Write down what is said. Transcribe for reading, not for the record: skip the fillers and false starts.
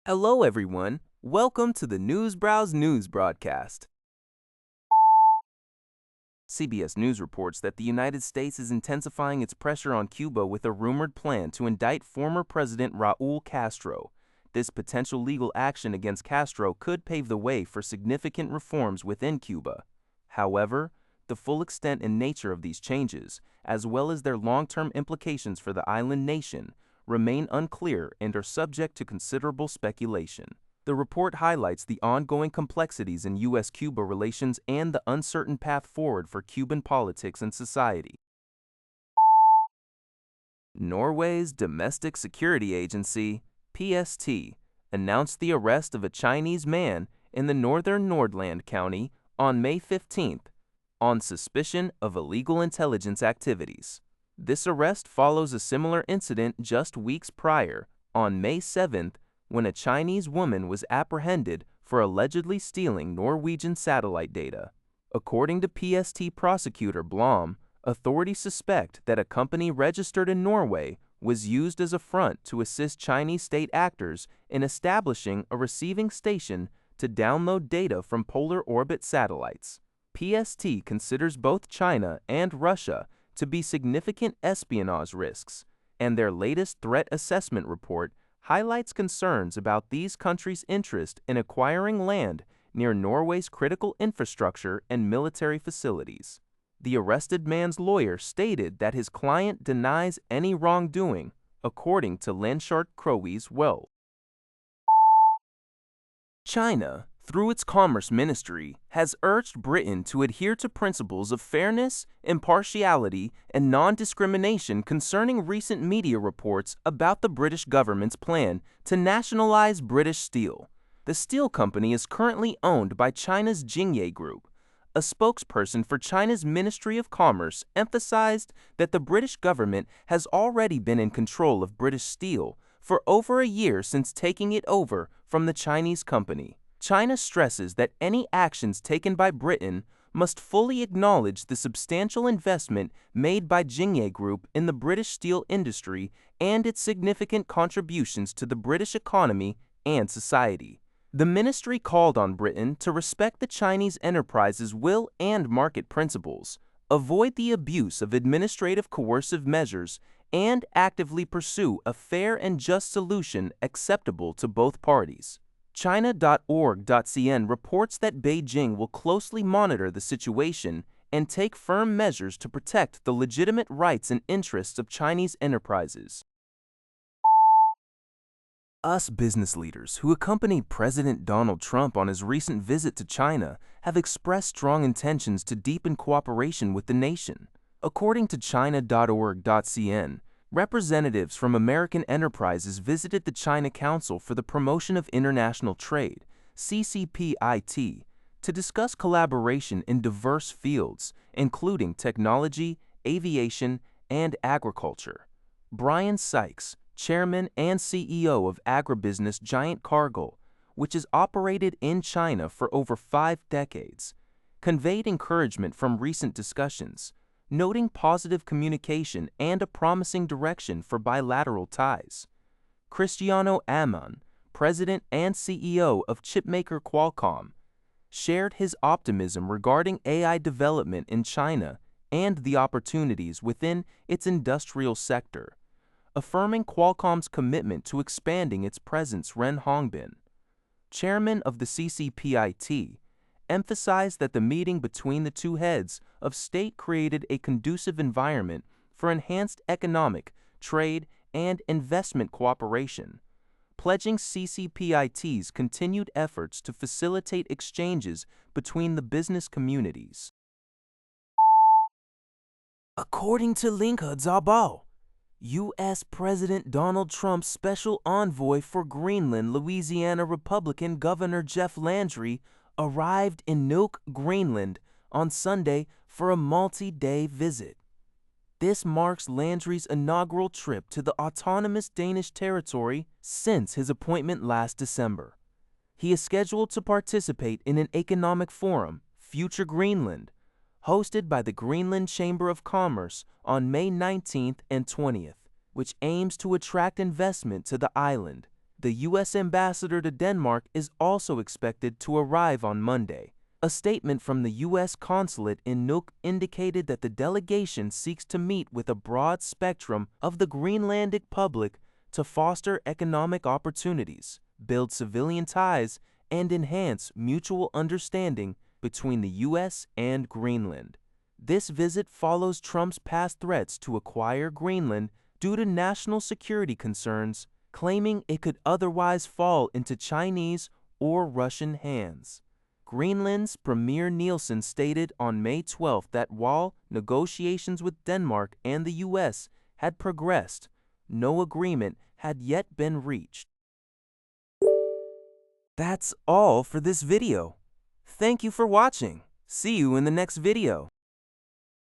Hello, everyone. Welcome to the Newsbrowse News broadcast. CBS News reports that the United States is intensifying its pressure on Cuba with a rumored plan to indict former President Raúl Castro. This potential legal action against Castro could pave the way for significant reforms within Cuba. However, the full extent and nature of these changes, as well as their long-term implications for the island nation, remain unclear and are subject to considerable speculation. The report highlights the ongoing complexities in U.S.-Cuba relations and the uncertain path forward for Cuban politics and society. Norway's Domestic Security Agency, PST, announced the arrest of a Chinese man in the northern Nordland County on May 15th on suspicion of illegal intelligence activities. This arrest follows a similar incident just weeks prior, on May 7th, when a Chinese woman was apprehended for allegedly stealing Norwegian satellite data. According to PST prosecutor Blom, authorities suspect that a company registered in Norway was used as a front to assist Chinese state actors in establishing a receiving station to download data from polar orbit satellites. PST considers both China and Russia to be significant espionage risks, and their latest threat assessment report highlights concerns about these countries' interest in acquiring land near Norway's critical infrastructure and military facilities. The arrested man's lawyer stated that his client denies any wrongdoing, according to Landshark Crowie's Well. China, through its Commerce Ministry, has urged Britain to adhere to principles of fairness, impartiality, and non-discrimination concerning recent media reports about the British government's plan to nationalize British steel. The steel company is currently owned by China's Jingye Group. A spokesperson for China's Ministry of Commerce emphasized that the British government has already been in control of British steel for over a year since taking it over from the Chinese company. China stresses that any actions taken by Britain must fully acknowledge the substantial investment made by Jingye Group in the British steel industry and its significant contributions to the British economy and society. The ministry called on Britain to respect the Chinese enterprise's will and market principles, avoid the abuse of administrative coercive measures, and actively pursue a fair and just solution acceptable to both parties. China.org.cn reports that Beijing will closely monitor the situation and take firm measures to protect the legitimate rights and interests of Chinese enterprises. US business leaders who accompanied President Donald Trump on his recent visit to China have expressed strong intentions to deepen cooperation with the nation. According to China.org.cn, representatives from American enterprises visited the China Council for the Promotion of International Trade, CCPIT, to discuss collaboration in diverse fields, including technology, aviation, and agriculture. Brian Sykes, chairman and CEO of agribusiness giant Cargill, which has operated in China for over 5 decades, conveyed encouragement from recent discussions, noting positive communication and a promising direction for bilateral ties. Cristiano Amon, president and CEO of chipmaker Qualcomm, shared his optimism regarding AI development in China and the opportunities within its industrial sector, affirming Qualcomm's commitment to expanding its presence. Ren Hongbin, chairman of the CCPIT, emphasized that the meeting between the two heads of state created a conducive environment for enhanced economic, trade, and investment cooperation, pledging CCPIT's continued efforts to facilitate exchanges between the business communities. According to Linke Zabao, U.S. President Donald Trump's special envoy for Greenland, Louisiana Republican Governor Jeff Landry, arrived in Nuuk, Greenland, on Sunday for a multi-day visit. This marks Landry's inaugural trip to the autonomous Danish territory since his appointment last December. He is scheduled to participate in an economic forum, Future Greenland, hosted by the Greenland Chamber of Commerce on May 19th and 20th, which aims to attract investment to the island, The U.S. ambassador to Denmark is also expected to arrive on Monday. A statement from the U.S. consulate in Nuuk indicated that the delegation seeks to meet with a broad spectrum of the Greenlandic public to foster economic opportunities, build civilian ties, and enhance mutual understanding between the U.S. and Greenland. This visit follows Trump's past threats to acquire Greenland due to national security concerns, claiming it could otherwise fall into Chinese or Russian hands. Greenland's Premier Nielsen stated on May 12 that while negotiations with Denmark and the U.S. had progressed, no agreement had yet been reached. That's all for this video. Thank you for watching. See you in the next video.